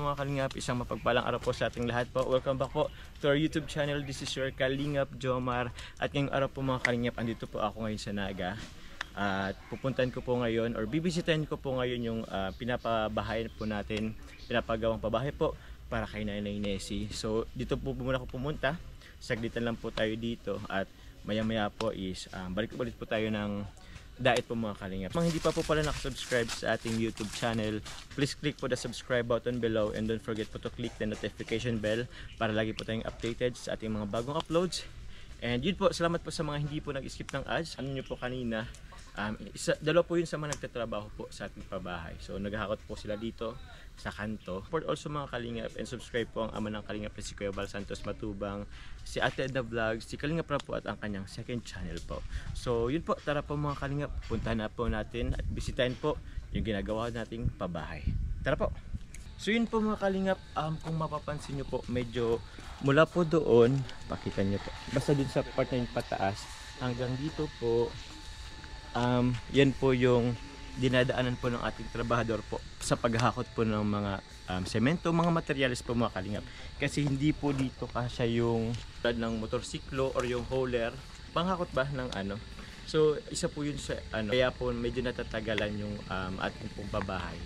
mga Kalingap, isang mapagpalang araw po sa ating lahat po. Welcome back po to our YouTube channel. This is your Kalingap Jomar. At ngayong araw po mga Kalingap, andito po ako ngayon sa Naga. At pupuntahan ko po ngayon or bibisitahin ko po ngayon yung pinapabahay po natin, pinapagawang pabahay po para kay Nanay Nessie. So dito po muna ako pumunta. Saglitan lang po tayo dito at maya maya po is balik ulit po tayo ng Dait po mga Kalingap. Kung hindi pa po pala nakasubscribe sa ating YouTube channel, please click po the subscribe button below and don't forget po to click the notification bell para lagi po tayong updated sa ating mga bagong uploads. And yun po, salamat po sa mga hindi po nag-skip ng ads. Ano nyo po kanina, dalawa po yun sa mga nagtatrabaho po sa ating pabahay. So naghahakot po sila dito sa kanto. Support also mga Kalingap and subscribe po ang ama ng Kalingap na si Kuya Val Santos Matubang, si Ate Edna Vlogs, si Kalingap Rap po at ang kanyang second channel po. So yun po, tara po mga Kalingap, puntahan na po natin at bisitahin po yung ginagawa nating pabahay. Tara po! So yun po mga Kalingap, kung mapapansin nyo po, medyo mula po doon, pakita nyo po, basta dun sa part na yung pataas, hanggang dito po, yan po yung dinadaanan po ng ating trabahador po sa paghahakot po ng mga semento, mga materyales po mga Kalingap. Kasi hindi po dito kasya yung ng motorsiklo or yung hauler, panghakot ba ng ano. So isa po yun sa ano, kaya po medyo natatagalan yung ating pong pabahay.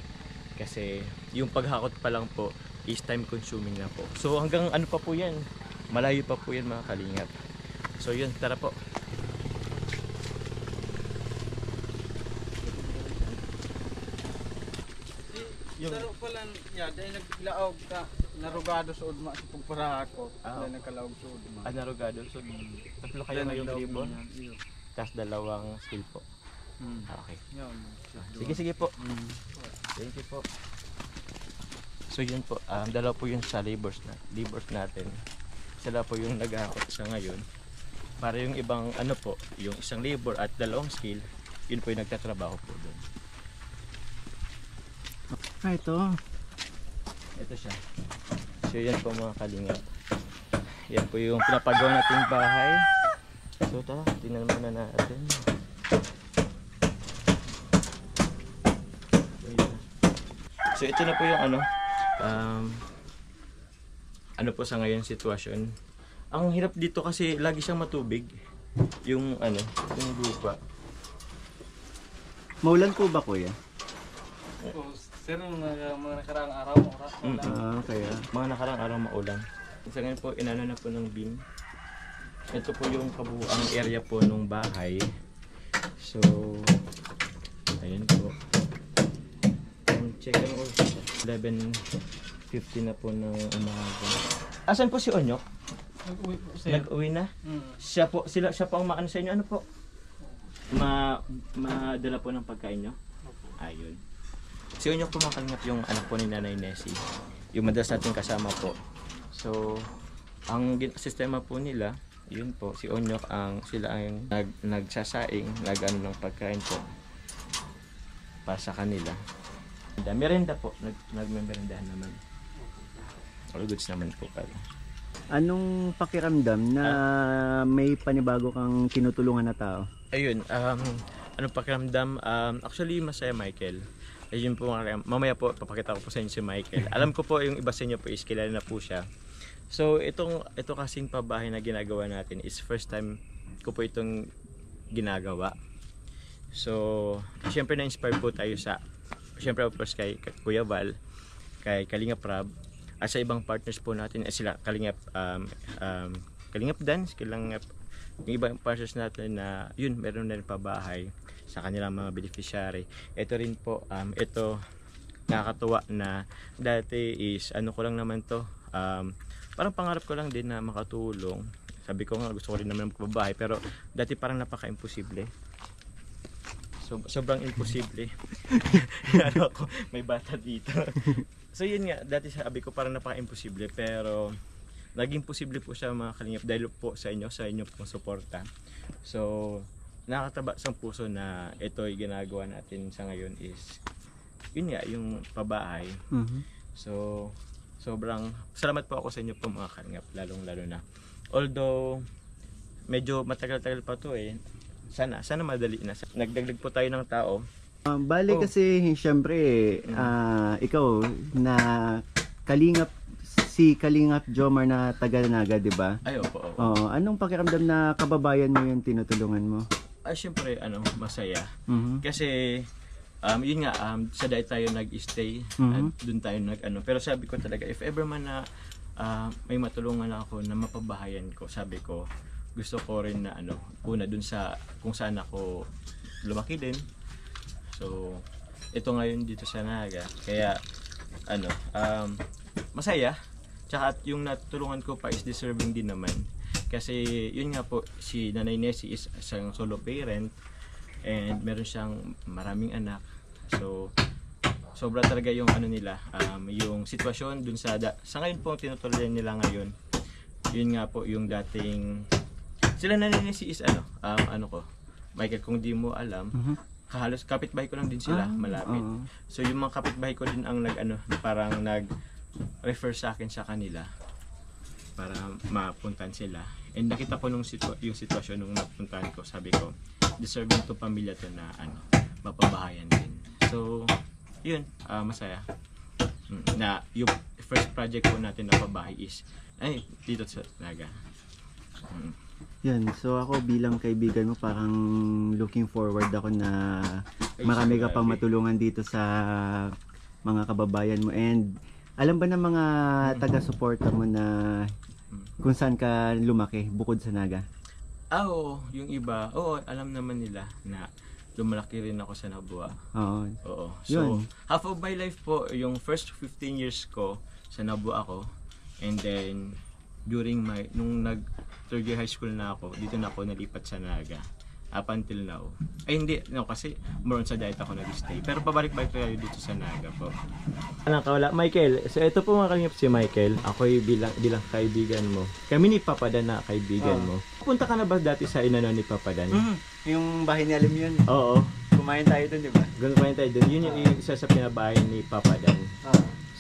Kasi yung paghakot pa lang po is time consuming na po. So hanggang ano pa po yan, malayo pa po yan mga Kalingap. So yun, tara po. Pero pala niya, dahil naglaog ka, narugado sa udma sa pagpara ako. Dahil nagkalaog sa udma. Narugado. So tatlo kayo ngayong libon, tapos dalawang skill po. Okay. Sige po. Thank you po. So yun po, dalawa po yun sa labors natin. Sila po yung naghahakot sa ngayon. Para yung ibang ano po, yung isang labor at dalawang skill, yun po yung nagtatrabaho po doon. Ito. Ito siya. So yan po mga Kalingap. Yan po yung pinapagawa nating bahay. So tara, tingnan muna natin. So ito na po yung ano po sa ngayon sitwasyon. Ang hirap dito kasi lagi siyang matubig. Yung yung lupa. Maulan po ba kuya? Sir, mga nakaraang araw, Kaya mga nakaraang araw maulan. Sa ngayon po, inano na po ng beam. Ito po yung kabuuang area po ng bahay. So, ayun po. Check lang po. 11:50 na po ng umaga. Asan po si Onyok? Nag-uwi po sir. Nag-uwi na? Siya po ang maano sa inyo. Ano po? Madala po ng pagkain nyo? Ayun. Si Onyok po mga Kalingap yung anak po ni Nanay Nessie. Yung madalas natin kasama po. So, ang sistema po nila, yun po, si Onyok sila ang nagsasaing, nag-ano ng pagkain po para sa kanila. Merenda po, nagmemerendahan naman. All goods naman po pala. Anong pakiramdam na may panibago kang tinutulungan na tao? Ayun, anong pakiramdam? Actually, masaya Michael. Ayun po, mamaya po, papakita ko po sa inyo si Michael. Alam ko po yung iba sa inyo po is kilala na po siya. So, ito kasing pabahay na ginagawa natin is first time ko po itong ginagawa. So, syempre na-inspire po tayo syempre of course kay Kuya Val, kay Kalingap Rab, at sa ibang partners po natin, sila Kalingap Dance, Kalingap, yung ibang partners natin na yun, meron na rin pabahay sa kanilang mga beneficiary. Ito rin po, ito nakakatuwa na dati is ko lang naman to, parang pangarap ko lang din na makatulong. Sabi ko nga gusto ko rin naman magpabahay, pero dati parang napaka-imposible. Sobrang imposible. Ako, may bata dito. So yun nga, dati sabi ko parang napaka-imposible, pero naging posible po siya mga Kalingap dahil po sa inyo pong suporta. So nakakataba sa puso na ito yung ginagawa natin sa ngayon is yun nga, yung pabahay. So sobrang salamat po ako sa inyo po mga Kalingap, lalong lalo na. Although medyo matagal-tagal pa to sana madali na. Nagdagdag po tayo ng tao. Bali kasi siyempre ikaw na si Kalingap Jomar na taga Naga, 'di ba? Ay, opo. Oo, anong pakiramdam na kababayan mo yung tinutulungan mo? Ay, syempre, masaya. Mhm. Kasi, yun nga, sa dahil tayo nag-stay, at dun tayo pero sabi ko talaga, if ever man na may matulungan ako na mapabahayan ko, sabi ko, gusto ko rin na una dun sa kung saan ako lumaki din. So, ito ngayon dito sa Naga. Kaya, masaya. Tsaka at yung natulungan ko pa is deserving din naman. Kasi yun nga po, si Nanay Nessie is isang solo parent and meron siyang maraming anak. So, sobra talaga yung nila, yung sitwasyon dun sa ngayon po tinutuloyan nila ngayon. Yun nga po yung dating sila Nanay Nessie is Michael, kung di mo alam, halos kapitbahay ko lang din sila, malapit. So yung mga kapitbahay ko din ang parang nag-refer sa akin sa kanila para mapuntahan sila. And nakita ko yung sitwasyon nung napuntahan ko, sabi ko, deserving to pamilya to na mapabahayan din. So, yun, masaya. Na yung first project ko natin na pabahay is dito sa Naga. Yan, so ako bilang kaibigan mo parang looking forward ako na marami ka pang matulungan dito sa mga kababayan mo. And alam ba ng mga taga-suporta mo na kung saan ka lumaki bukod sa Naga? Oo, yung iba, alam naman nila na lumalaki rin ako sa Nabua. Oo. So, Yun. half of my life po, yung first 15 years ko sa Nabua ako. And then, during nung third year high school na ako, dito na ako nalipat sa Naga. Up until now. Ay hindi, kasi more on sa diet ako nag-stay. Pero pabalik-balik tayo dito sa Naga po. Nakawala, Michael. So ito po mga kalingap si Michael. Ako'y bilang kaibigan mo. Kami ni Papadan na kaibigan mo. Punta ka na ba dati sa inano ni Papadan? Yung bahay ni Alim yun. Oo. Kumain tayo dun, di ba? Kumain tayo dun. Yun yung isa sa pinabahay ni Papadan.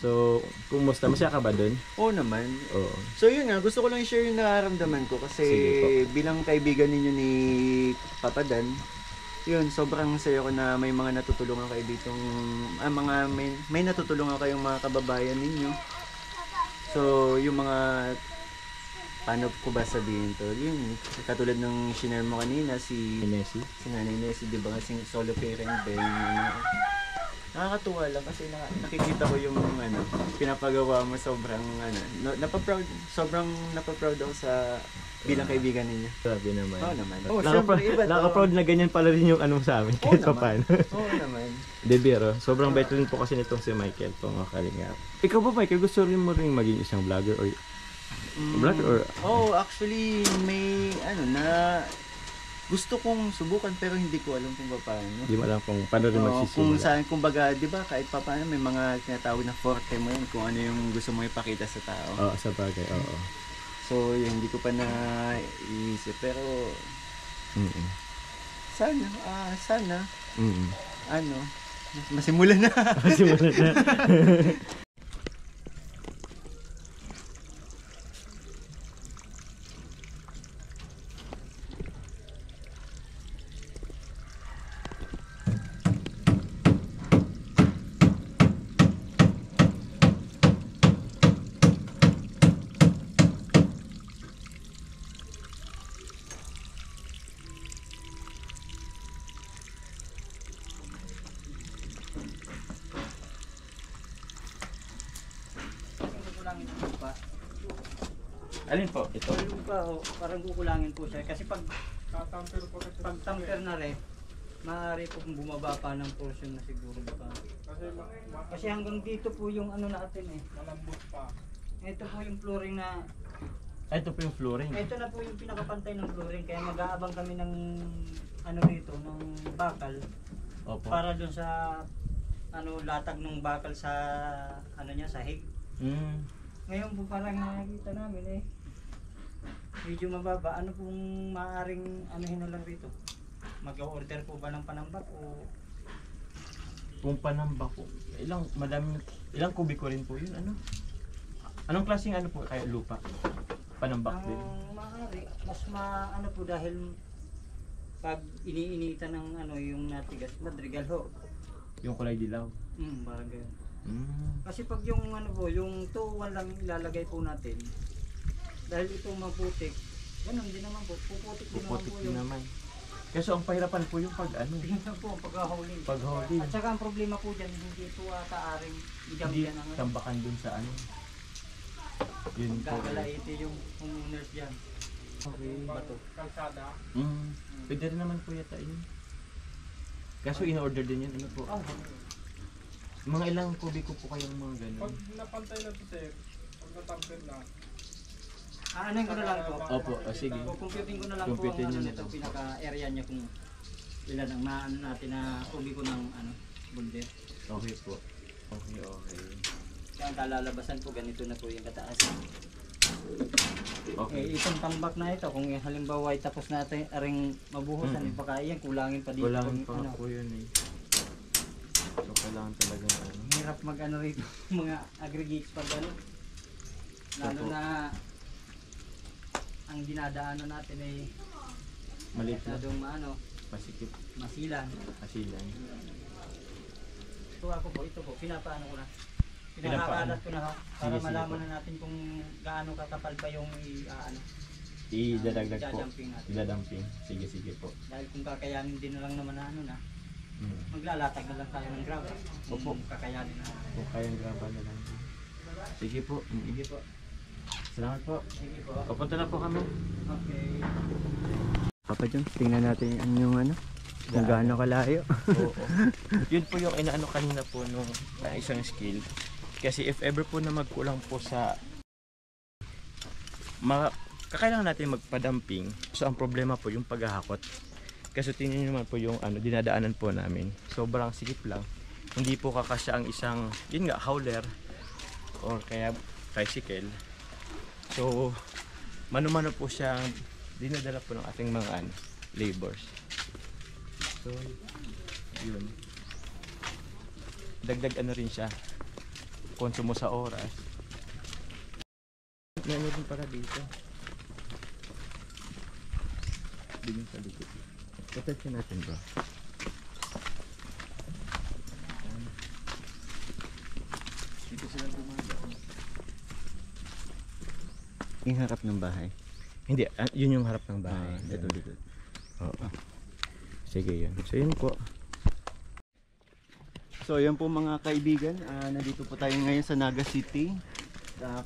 So, kumusta? Masaya ka ba dun? Oo naman. Oo. So yun nga, gusto ko lang i-share yung nararamdaman ko kasi bilang kaibigan ninyo ni Papadan, yun, sobrang saya ko na may mga natutulungan kayo ditong, may natutulungan kayong mga kababayan ninyo. So, yung mga, paano ko ba sabihin to? Yun, katulad ng shinare mo kanina, si Nanay Nessie, di ba kasing solo parent din, nakakatuwa lang kasi nakikita ko yung pinapagawa mo, sobrang sobrang napaproud ako sa bilang kaibigan ninyo. Grabe naman. Oo naman. Nakaka-proud na ganyan pala rin yung sa amin. Kahit pa paano. Oo naman. Debiro, sobrang bait rin po kasi nitong si Michael po, mga kalingap. Ikaw ba, Michael, gusto rin mo rin maging isang vlogger or actually may gusto kong subukan pero hindi ko alam kung paano. Hindi mo alam kung paano rin magsisimula. Kung saan, kumbaga, di ba, kahit pa paano may mga tinatawag na forte mo yun, kung ano yung gusto mo ipakita sa tao. Oo, sa bagay, oo. So, yun, hindi ko pa na-iisip, pero sana, masimulan na. Masimulan na. Alin po? Ito? Yung lupa, parang kukulangin po siya. Kasi pag tamper na rin, maaari po kung bumaba pa ng portion na siguro pa. Kasi hanggang dito po yung natin malambot pa. Ito po yung flooring na... Ito po yung flooring. Ito na po yung pinakapantay ng flooring. Kaya mag-aabang kami ng dito, ng bakal. Opo. Para dun sa latag ng bakal sa sahig. Ngayon po parang nakikita namin medyo mababa. Ano pong maaaring na lang rito? Mag-order po ba ng panambak o? Kung panambak po, ilang kubiko rin po yun, Anong klaseng po kaya lupa? Panambak din? Maaari, mas po dahil pag iniinitan ng yung natigas, madrigal ho. Yung kulay dilaw? Bagay. Kasi pag yung ano po, yung 2-1 lang ilalagay po natin. Dahil ito maputik, ganun din naman po, puputik din naman Puputik po din yung naman. Kaso ang pahirapan po yung pag ano. yun po, pag-hauling. Pag-hauling. At saka ang problema po dyan, hindi ito aaring Hindi igamitan ng tambakan dun sa ano. Yun po. kakalaiti yung homeowners dyan. Okay. Bato. Kalsada. Pwede rin naman po yata yun. Kaso in-order din yun. Ano po? Mga ilang kubiko po kayong mga ganun? Pag napantay na ito sir, pag natamper na, Aanin ko na lang po. Opo, sige. Computing ko na lang Computing po ang nyo ano na nito, po. pinaka-area niya kung ilan ang maano natin na kubi ko ng ano, bullet. Okay po. Okay. Kaya ang kalalabasan po, ganito na po yung kataasan. Okay. Itong tambak na ito, kung halimbawa ay tapos natin aring mabuhusan, baka yan, kulangin pa dito. Kulangan pa ano. po yun eh. So kailangan talaga ano. Hirap mag ano rito, mga aggregates pag ano. Lalo Opo. na ang dinadaanan natin ay Maliit na. masyadong maano, Masikip. masilan. Asilan. So ako po, ito po, pinapaano ko na. Pinapaano? Pinakakalat ko na ho, para Sige, sige malaman po. na natin kung gaano kakapal pa yung ano, Idadagdag po. Idadamping natin. Idadamping. Sige po. dahil kung kakayanin din na lang naman na ano na, Hmm. maglalatag na lang tayo ng gravel. Opo. Kung kakayanin na. Kung kayang graba na lang. Sige po. Sige po. Salamat po. Sige po. Papunta na po kami. Okay. Papa John, tingnan natin yung ano, kung gaano kalayo. Oo. Yun po yung inaano kanina po nung isang skill. Kasi if ever po na magkulang po sa kakailangan natin magpadamping. So ang problema po yung paghahakot. Kasi tingnan nyo naman po yung ano, dinadaanan po namin. Sobrang sikip lang. Hindi po kakasya ang isang, yun nga, hauler or kaya tricycle. So, mano-mano po siyang dinadala po ng ating mga labors. So, yun. Dagdag ano rin siya. Konsumo sa oras. May ano din para dito. Bigyan sa likod. Tatouch natin bro. Dito sila dumadaan. Yung harap ng bahay. Hindi, yun yung harap ng bahay. Ito likod. Oo. Sige yun. So yun po. So yan po mga kaibigan, nandito po tayo ngayon sa Naga City,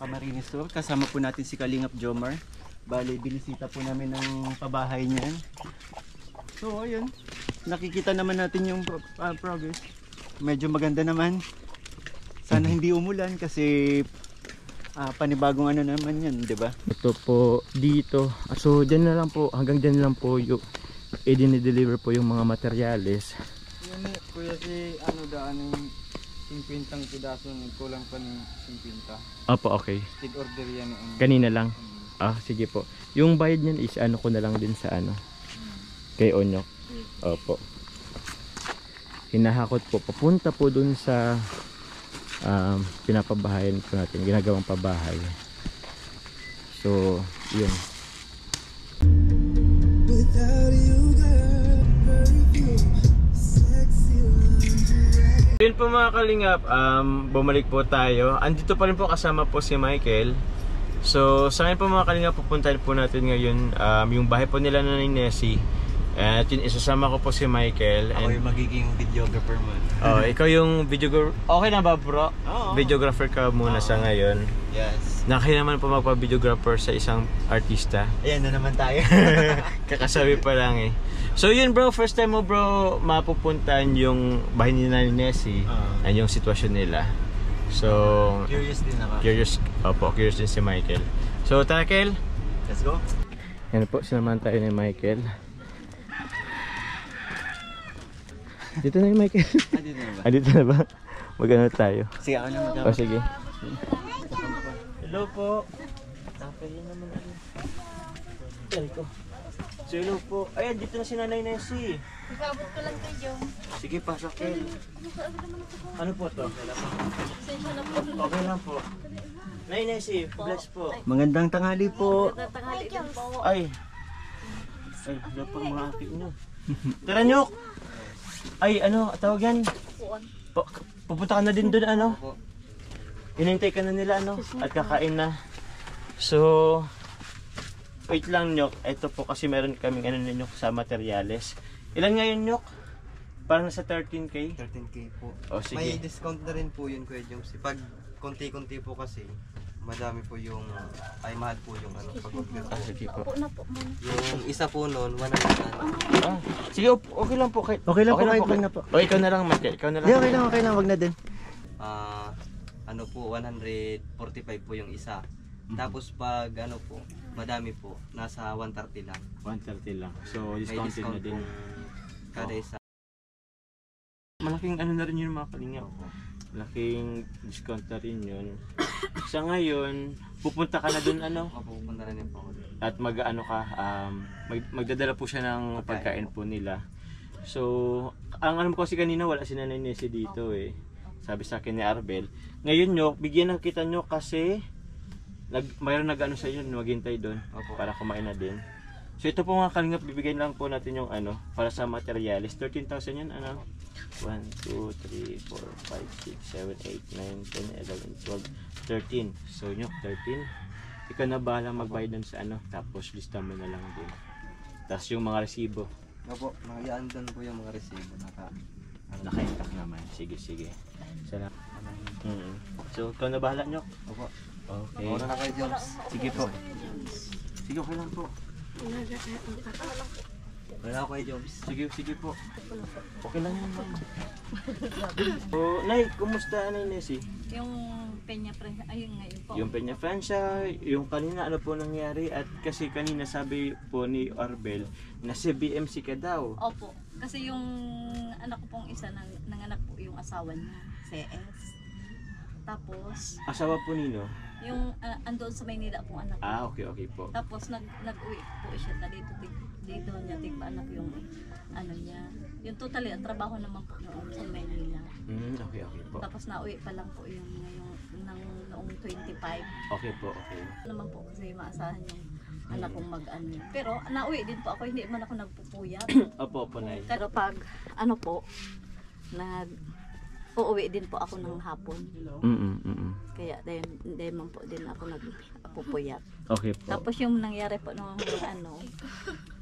Camarines Sur. Kasama po natin si Kalingap Jomar. Bale, binisita po namin ng pabahay niyan. So ayun, nakikita naman natin yung progress. Medyo maganda naman. Sana hindi umulan kasi panibagong ano naman yan, di ba? Ito po dito. So dyan na lang po, hanggang dyan lang po yung i-deliver po yung mga materyales. yan eh, kuya si ano daan yung 50 pidaso, kulang pa ng 50. Opo, okay. Stig order yan yung Kanina lang. Sige po. Yung bayad niyan is ano ko na lang din sa ano. Kay Onyok. Opo. Hinahakot po. Papunta po dun sa pinapabahayan po natin. Ginagawang pabahay. So, yun. Yun po mga kalingap, bumalik po tayo. Andito pa rin po kasama po si Michael. So sa ngayon po mga kalingap, pupuntahin po natin ngayon yung bahay po nila na ni Nessie. At yun, isasama ko po si Michael. Ako yung magiging videographer mo. Ikaw yung videographer. Okay na ba bro? Oo. Videographer ka muna sa ngayon. Yes. Nakaya naman po magpa-videographer sa isang artista. Ayan na naman tayo. Kakasabi pa lang eh. So yun bro, first time mo bro mapupuntahan yung bahay ni Nessie and yung sitwasyon nila. So Curious din ako. Curious din si Michael. So tara Kel, Let's go. yan po, sinamahan tayo ni Michael. Dito na yung Michael. Dito na ba? Dito na ba? Magano tayo? Sige, ako na mag-ama. Sige. Hello po. Tapos yun naman ako. Ko. So hello po. Ayan, dito na si Nanay Nessie. Ikabot ko lang kayo. Sige, pasok Kel. Ano po to? Sensya na po. Okay lang po. Nanay Nessie, bless po. Magandang tanghali po. Tatanghali din po. Ay, wala pa ang mga aking nyo. Tara Nyok! Ay, ano, tawag yan? Puan. pupunta ka na din doon, ano? Opo. Inintay ka na nila, ano? At kakain na. So, wait lang, Nyok. Ito po kasi meron kaming ano ninyo sa materyales. Ilan ngayon, Nyok? Parang nasa 13K? 13K po. O, sige. May discount na rin po yun, Kuya Joms. Pag konti-konti po kasi, madami po yung, ay mahal po yung ano, pag-order po. Sige po. Upo na po muna. Yung isa po noon, 100 Ah, sige, okay lang po. Okay lang po, kahit okay. lang na po. O, ikaw na lang, Mate. Ikaw na lang. Hindi, okay lang, wag na din. ano po, 145 po yung isa. Tapos pag ano po, madami po, nasa 130 lang. 130 lang. So, May discounted discount na din. po kada isa. Malaking ano na rin yun, mga kalingap. Malaking discount na rin yun. Sa ngayon, pupunta ka na dun, ano? Mapupunta na rin po ako doon. At mag-ano ka, magdadala po siya ng pagkain po nila. So, ang alam ko kasi kanina wala si Nanay Nessie dito eh. Sabi sa akin ni Arbel. Ngayon nyo, bigyan ng kita nyo kasi mayroon nag-ano sa inyo, maghintay doon para kumain na din. So ito po mga kalingap, bibigyan lang po natin yung ano, para sa materialis. 13,000 yan, ano? 1, 2, 3, 4, 5, 6, 7, 8, 9, 10, 11, 12, 13. So nyo, 13. Ikaw na bahala magbayad dun sa ano, tapos lista mo na lang din. Tapos yung mga resibo. Opo, nakayaan doon po yung mga resibo. Naka-intact naman. Sige, sige. Salamat. So, ikaw na bahala nyo. Opo. Okay. Oras na kayo, Joms. Sige po. Sige, okay lang po. Wala ako kayo, Joms. Sige, sige po. Okay lang yan, ma'am. So, Nay, kumusta, Nay Nessie? Yung Peña Francia, ayun ngayon po. Yung Peña Francia, yung kanina ano po nangyari? At kasi kanina sabi po ni Arbel na si BMC ka daw. Opo. Kasi yung anak ko pong isa nanganak po yung asawa niya, CS. Tapos, Asawa po nino? yung andoon sa Maynila pong anak ko. Ah, okay, okay po. Tapos nag-uwi po siya na dito niya tigpa-anak yung ano niya. Yung totally ang trabaho naman po noon sa Maynila. Okay, okay po. Tapos nauwi pa lang po yung noong 25. Okay po, okay. Naman po kasi maasahan yung anak kong mag-ano. Pero nauwi din po ako, hindi man ako nagpupuyat. Opo, opo, Nay. Pero pag ano po, uuwi din po ako ng hapon. Kaya dahil man po din ako nagpupuyat. Okay po. Tapos yung nangyari po nung ano,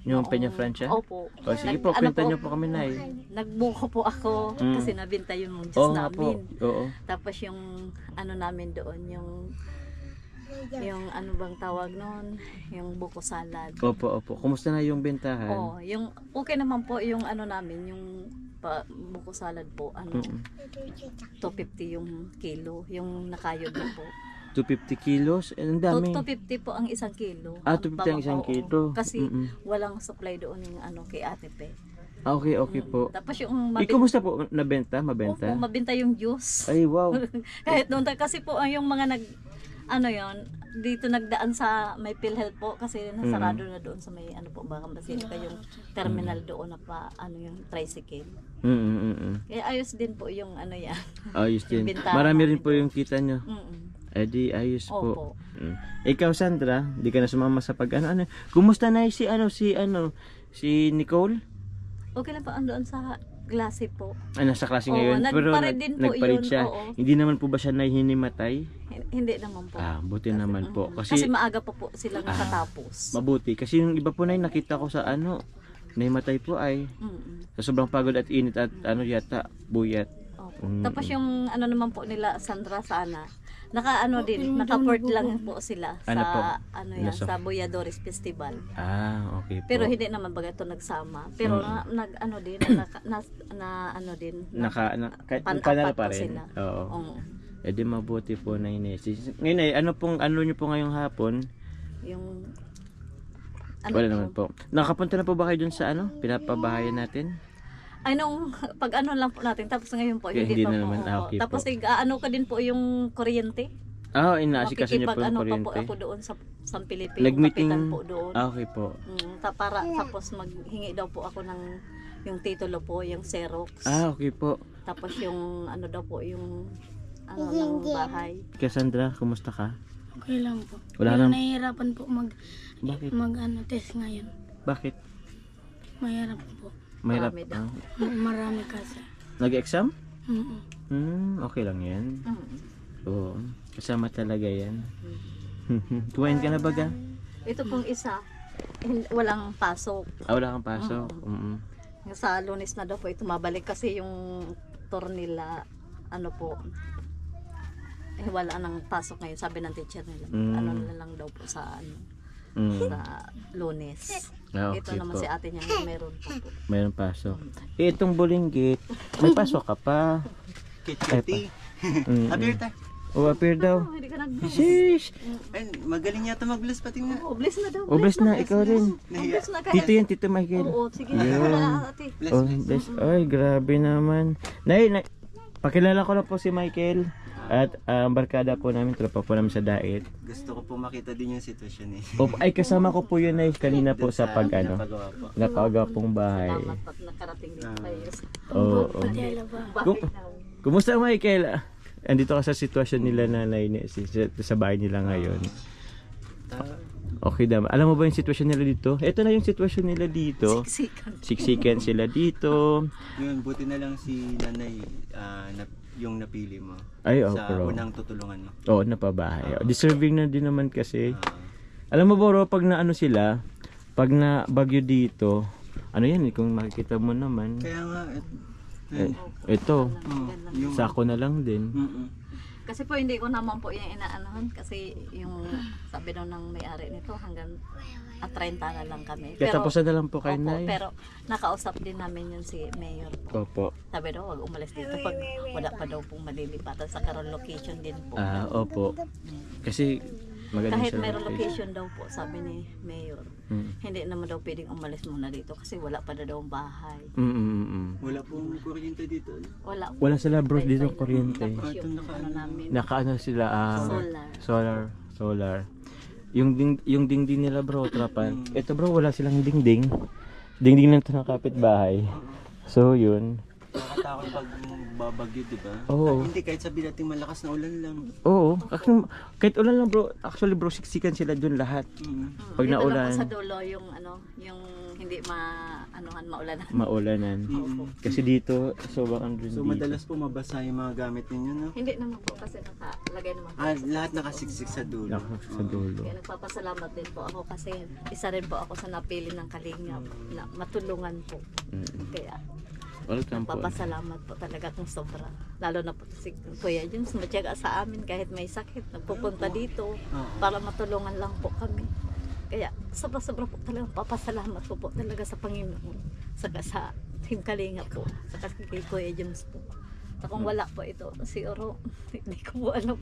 Yung Peña Francia? opo. O, sige po, Ano kwenta nyo po kami, Nay. Nagbuko po ako kasi nabinta yung mungis Oo nga po. namin. Oo. Tapos yung ano namin doon, yung ano bang tawag noon, yung buko salad. Opo, opo. Kumusta na yung bentahan? Oh, yung okay naman po yung ano namin, yung buko salad po, ano, 250 yung kilo, yung nakayod na po. 250 kilos? Ang dami. 250 po ang isang kilo. Ah, 250 ang isang Oo. kilo. Kasi walang supply doon yung ano kay Ate Pe. Ah, okay, okay po. Tapos yung Kumusta po? Nabenta? Mabenta? Opo, mabenta yung juice. Ay, wow. Kahit noon kasi po yung mga ano yon dito nagdaan sa may PhilHealth po kasi nasarado na doon sa may ano po baka Basilica yung terminal doon na pa ano yung tricycle. Kaya ayos din po yung ano yan. Ayos din. Yung bentahan Marami rin namin po yung kita nyo. Eh di, ayos po. Opo. Ikaw, Sandra, di ka na sumama sa pag ano. Kumusta na si Nicole? Okay lang po andoon sa klase po. Nasa klase Oo, ngayon. Pero nagparid din po nagparid yun, siya. oo. Hindi naman po ba siya nahinimatay? Hindi naman po. Buti naman po. Kasi maaga pa po sila nakatapos. Mabuti. Kasi yung iba po na nakita ko sa nahimatay po ay sa sobrang pagod at init at yata, buyat. Opo. Tapos yung ano naman po nila Sandra sana naka-port lang po sila sa Ano po? sa Boyadores Festival. Okay po. Pero hindi naman baga ito nagsama. Pero kahit pan-apat panalo pa po rin. sila. Oo. Oo. Eh di mabuti po na Ines. Ngayon ay ano nyo po ngayong hapon? Yung Wala naman po. Nakapunta na po ba kayo dun sa pinapabahayan natin? ay nung pag ano lang po natin tapos ngayon po Okay, hindi hindi pa na po. naman. Okay Tapos po. ano ka din po yung kuryente. Inaasikaso niyo po yung Pa po kuryente. ako doon sa San Felipe, yung Nag-meeting. kapitan po doon. Okay po. Tapos maghingi daw po ako ng yung titulo po, yung Xerox. Okay po. Tapos yung ano daw po, yung ng bahay. Cassandra, kumusta ka? Okay lang po. Wala Pero lang. nahihirapan po Bakit? test ngayon. Bakit? Mahirap po. Mahirap. Marami daw. Marami kasi. Nag-exam? Okay lang yan. Mm. Oo. Kasama talaga yan. Kumain ka na baga? Ito pong isa, walang pasok. Wala kang pasok. Sa Lunes na daw po ito mabalik kasi yung tour nila, ano po, wala nang pasok ngayon, sabi ng teacher nila. Ano na lang daw po sa sa Lunes. Okay Ito naman po. si ate niya, meron po po. Mayroon pasok. Itong bulinggit, may pasok ka pa. Kitty. Appear ta. Appear daw. Hindi ka nag- Sheesh! Ay, magaling yata mag-bless pati nga. Oh, bless na daw. Bless na, ikaw rin. Bless na Tito yan, Tito Michael. Oo, sige. Yun. Wala, ate. Bless. Ay, grabe naman. Pakilala ko na po si Michael. At ang barkada po namin, tropa po namin sa Daet. Gusto ko po makita din yung sitwasyon eh. Ay, kasama ko po yun ay kanina po sa Pinapagawa po. napagawa pong bahay. Salamat at nakarating din tayo sa Oo. bahay na. Kumusta Michael? Andito ka sa sitwasyon nila nanay sa bahay nila ngayon. Okay naman. Alam mo ba yung sitwasyon nila dito? Ito na yung sitwasyon nila dito. Siksikan sila dito. Yun, buti na lang si nanay yung napili mo. Ay, sa bro. unang tutulungan mo. Oo, napabahay. Deserving na din naman kasi. Alam mo bro, pag na ano sila, pag na bagyo dito, ano yan, kung makikita mo naman. Kaya nga, Ito, yung sako na lang din. Kasi po hindi ko naman po yung inaanahan kasi yung sabi daw ng may-ari nito hanggang 30 na lang kami. Kaya tapusan na lang po kayo, opo, Nay. pero nakausap din namin yun si Mayor po. Opo. Sabi daw, wag umalis dito pag wala pa daw pong malilipatan sa karon location din po. Opo. Kasi maganda Kahit sa mayroong location daw po, sabi ni Mayor, Mm. hindi naman daw pwedeng umalis muna dito kasi wala pa daw ang bahay. wala pong kuryente dito. Wala. Wala sila bro dito kuryente. Tapos yung ano namin, Nakaano sila solar. solar. Yung dingding nila bro, trapan. Ito bro, wala silang dingding. Dingding lang ito ng kapitbahay. So yun. Nakatakot pag babagyo, di ba? Oo. Hindi, kahit sabi natin malakas na ulan lang. Oo. Kahit ulan lang bro. Actually bro, siksikan sila dun lahat. Pag Dito lang naulan, po sa dulo yung yung hindi maulanan. maulanan. Kasi dito, sobrang andun So dito. madalas po mabasa yung mga gamit ninyo, no? Hindi naman po kasi nakalagay naman po. Lahat nakasiksik sa dulo. Sa dulo. Kaya nagpapasalamat din po ako kasi isa rin po ako sa napili ng Kalingap na matulungan po. Kaya Welcome po. papasalamat po talaga kung sobra. Lalo na po si Kuya James, matyaga sa amin kahit may sakit. Nagpupunta dito para matulungan lang po kami. Kaya sobra-sobra po talaga papasalamat ko po talaga sa Panginoon. Saka sa Team Kalingap po. Saka kay Kuya James po. At kung wala po ito, siguro hindi ko po alam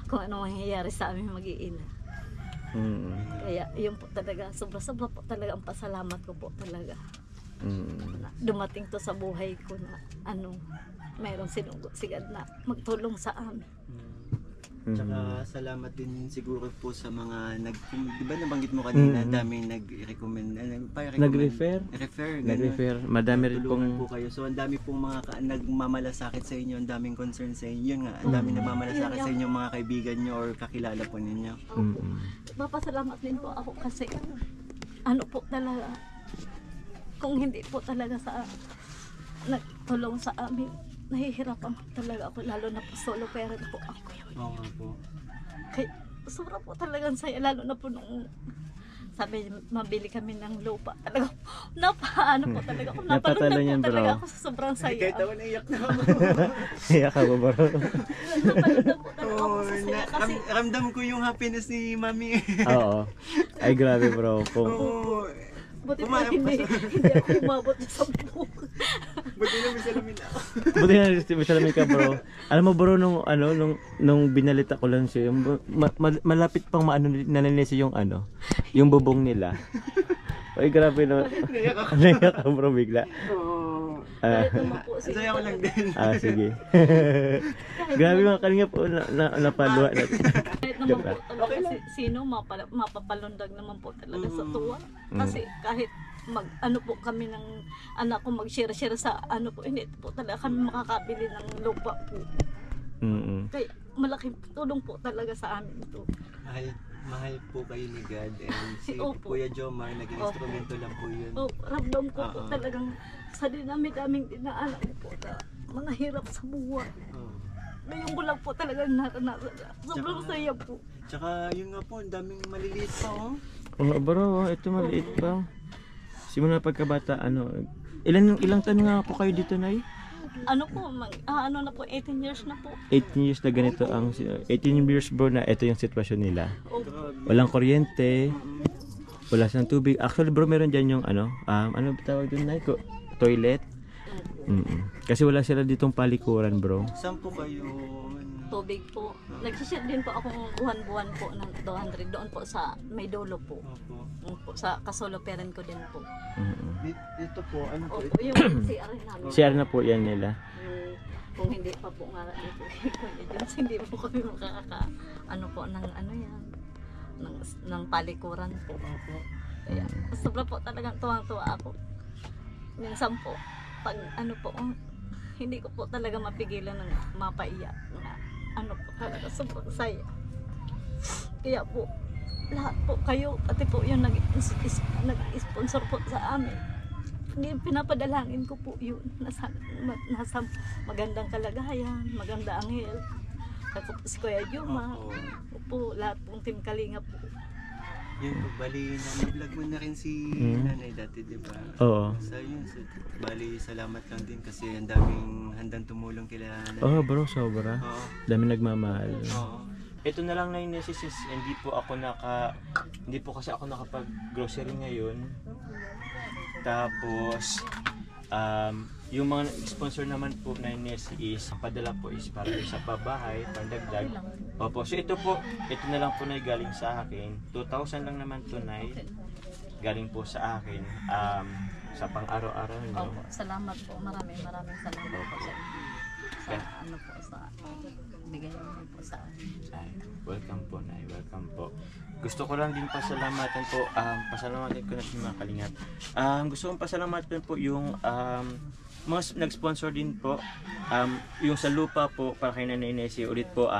kung ano mangyayari sa aming mag-iina. Kaya yun po talaga, sobra-sobra po talaga ang pasalamat ko po talaga. Na dumating to sa buhay ko na mayroong sinugot-sigad na magtulong sa amin. Tsaka salamat din siguro po sa mga di ba nabanggit mo kanina, daming nag-recommend, Nag-refer? Refer, ganun. Nag-refer. Madami rin Tulungan pong po kayo. So ang dami pong mga nagmamalasakit sa inyo, ang daming concern sa inyo. Yun nga, ang daming nagmamalasakit sa inyo mga kaibigan nyo or kakilala po ninyo. Papasalamat din po ako kasi ano po talaga, kung hindi po talaga sa nagtulong sa amin, nahihirapan talaga ako, lalo na po solo parent po ako. Oo nga po. Kaya sobra po talagang saya, lalo na po nung sabi mabili kami ng lupa, talaga napaano po talaga ako, Napatalo napalundag niyan, po talaga bro. ako sa sobrang saya. Kahit ako naiyak na ako. Kaya ka ba bro? Napalundag po talaga ako sa saya kasi Ramdam ko yung happiness ni Mami. Oo. Ay grabe bro. Oo. buti po hindi ako umabot sa 10. Buti na may salamin ako. Buti na may salamin ka bro. Alam mo bro, nung binalita ko lang siya, malapit pang naninilis yung yung bubong nila. Ay grabe no. Naiyak ka bro bigla. Kahit naman po si Saya ko lang din. Sige. Grabe mga kalinga po napaluwa na. kahit naman po talaga sino mapapalundag naman po talaga sa tuwa. Kasi kahit po kami ng anak ko mag-share sa po, hindi po talaga kami makakabili ng lupa po. Kaya malaking tulong po talaga sa amin ito. Mahal po kayo ni God, and si Opo. Kuya Jomar, naging instrumento lang po yun. Ramdam ko po talagang sa dinami-daming dinaanan ko po na mga hirap sa buhay. Oh. Ngayon ko lang po talaga naranasan. Sobrang saya po. Tsaka yun nga po, ang daming maliliit pa oh. Oh, bro, ito maliit pa. Simula pagkabata, ilang taon nga po kayo dito, Nay? Ano po, ano na po, 18 years na po. 18 years na ganito ang 18 years bro na ito yung sitwasyon nila. Opo. Walang kuryente, wala silang tubig. Actually bro, meron dyan yung ano tawag doon, Nay? Toilet. Kasi wala sila ditong palikuran, bro. Saan po kayo? Tubig po. Nagsishare din po akong buwan-buwan po ng 200 doon po sa may dulo po. Opo. Sa kasoloperan ko din po. Dito po, ano po? Opo, yung CR namin. Share na po yan nila. Kung hindi pa po nga dito, hindi po kami ano po ng ano yan, ng palikuran po. Kaya sobra po talagang tuwang-tuwa ako. Minsan po, pag ano po, hindi ko po talaga mapigilan ng mapaiyak na ano po talaga sobrang saya. Kaya po, lahat po kayo, pati po yung nag-sponsor po sa amin. Hindi pinapadalangin ko po yun. Nasa magandang kalagayan, maganda ang health. Ako po si Kuya Juma. Po, lahat pong Team Kalinga po. Yun po, bali na-vlog mo na rin si nanay dati, di ba? Oo. So yun, bali salamat lang din kasi ang daming handang tumulong kila nanay. Oh bro, sobra. Oo. Dami nagmamahal. Oo. Ito na lang na yung necessities. Hindi po kasi ako nakapag-grocery ngayon. Tapos, yung mga sponsor naman po na Ines is, padala po is para sa pabahay, pandagdag. Opo, so ito na lang po na galing sa akin. 2,000 lang naman to na galing po sa akin. Sa pang-araw-araw nyo. Opo, salamat po. Maraming salamat po sa inyo. Sa ano po, sa bigay niyo po sa akin. Welcome po, Nay. Welcome po. Gusto ko lang din pasalamatan po, pasalamatan ko na si mga Kalingap. Gusto kong pasalamatan po yung mga nag-sponsor din po, yung sa lupa po para kay Nanay Nessie, ulit po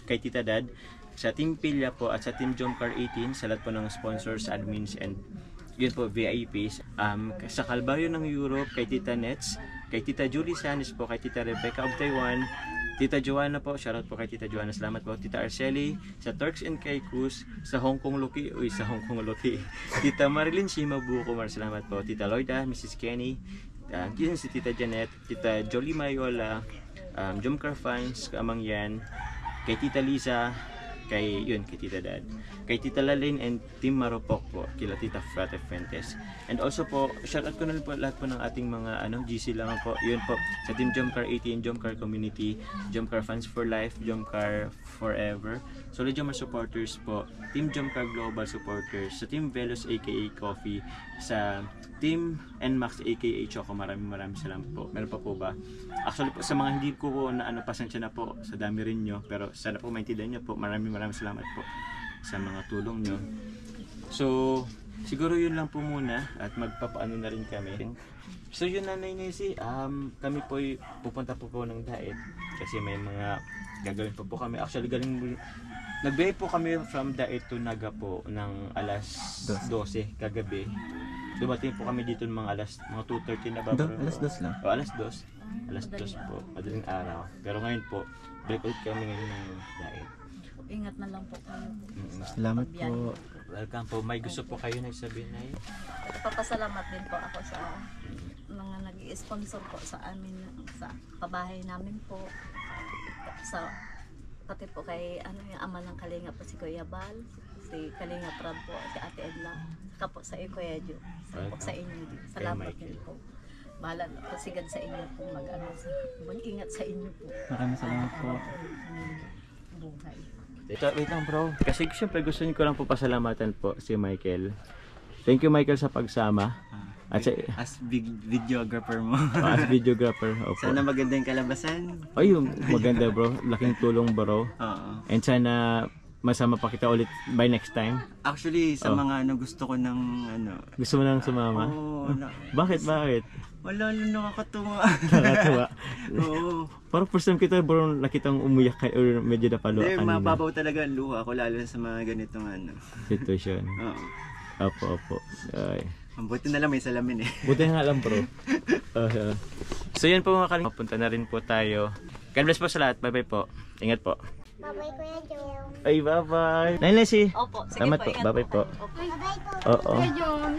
kay Tita Dad, sa Team Pilya po at sa Team Jomcar 18, sa lahat po ng sponsors, admins, and yun po, VIPs. Sa Calvario ng Europe, kay Tita Nets, kay Tita Julie Sanis po, kay Tita Rebecca of Taiwan, Tita Joanna po, shoutout po kay Tita Joanna, salamat po. Tita Arceli, sa Turks and Caicos, sa Hong Kong Loki, Tita Marilyn Shimabuko, salamat po. Tita Loida, Mrs. Kenny, si Tita Janet, Tita Jolie Mayola, Jomcar Fans, Kamangyan, kay Tita Lisa, kay Tita Dad, kay Tita Lalene and Team Maropok po, kila Tita Frate Fuentes. And also po, shoutout ko na rin po lahat po ng ating mga GC lang po. Yun po, sa Team Jomcar 18, Jomcar Community, Jomcar Fans for Life, Jomcar Forever, Solid Jomar supporters po, Team Jomcar Global supporters, sa Team Velos aka Coffee, sa Team NMAX aka Choco, maraming salamat po. Meron pa po ba? Actually po, sa mga hindi ko po na pasensya na po sa dami rin nyo, pero sana po maintindihan nyo po. Maraming salamat po sa mga tulong nyo. So, siguro yun lang po muna at magpapaano na rin kami. So yun, Nanay Nessie, kami po pupunta po ng Daet kasi may mga gagawin po kami. Actually, nagbiyahe po kami from Daet to Naga po ng alas 12 kagabi. Dumating po kami dito ng mga 2:30 na ba? Alas 2 lang? O, alas 2. Alas 2 po, madaling araw. Pero ngayon po, break out kami ngayon ng Daet. Ingat na lang po kayo. Salamat po. Welcome po. May gusto po kayo nagsabihin na yun? Papasalamat din po ako sa mga nag-i-sponsor po sa amin, sa pabahay namin po. Pati po kay yung ama ng Kalinga po, si Kuya Bal, si Kalinga Prab po, si Ate Edla, saka po sa Kuya Jo, sa inyo din. Salamat din po. Bahala na po sigad sa inyo po mag-ingat sa inyo po. Maraming salamat po. Buhay. Wait lang bro. Kasi syempre gusto ko lang po pasalamatan po si Michael. Thank you Michael sa pagsama. At as videographer mo. As videographer. Opo. Sana maganda yung kalabasan. Ay, maganda bro. Laking tulong bro. Oo. And sana masama pa kita ulit by next time. Actually, sa mga gusto ko ng Gusto mo nang sumama? Oo. Bakit? Wala lang, nakakatuwa. Nakakatuwa. Oo. Parang first time kita bro nakitang umiyak ka or medyo napalo Hindi, kanina. mababaw talaga ang luha ko lalo sa mga ganitong Situation. Oo. Opo. Ay. Ang buti na lang may salamin eh. Buti nga lang bro. So yun po mga kalingap, mapunta na rin po tayo. God bless po sa lahat. Bye bye po. Ingat po. Bye-bye, Kuya John. Ay, bye bye. Nay Leslie. Opo, sige Salamat po. po. Ingat Bye bye po. Opo. Bye-bye po. Oo. Kuya John.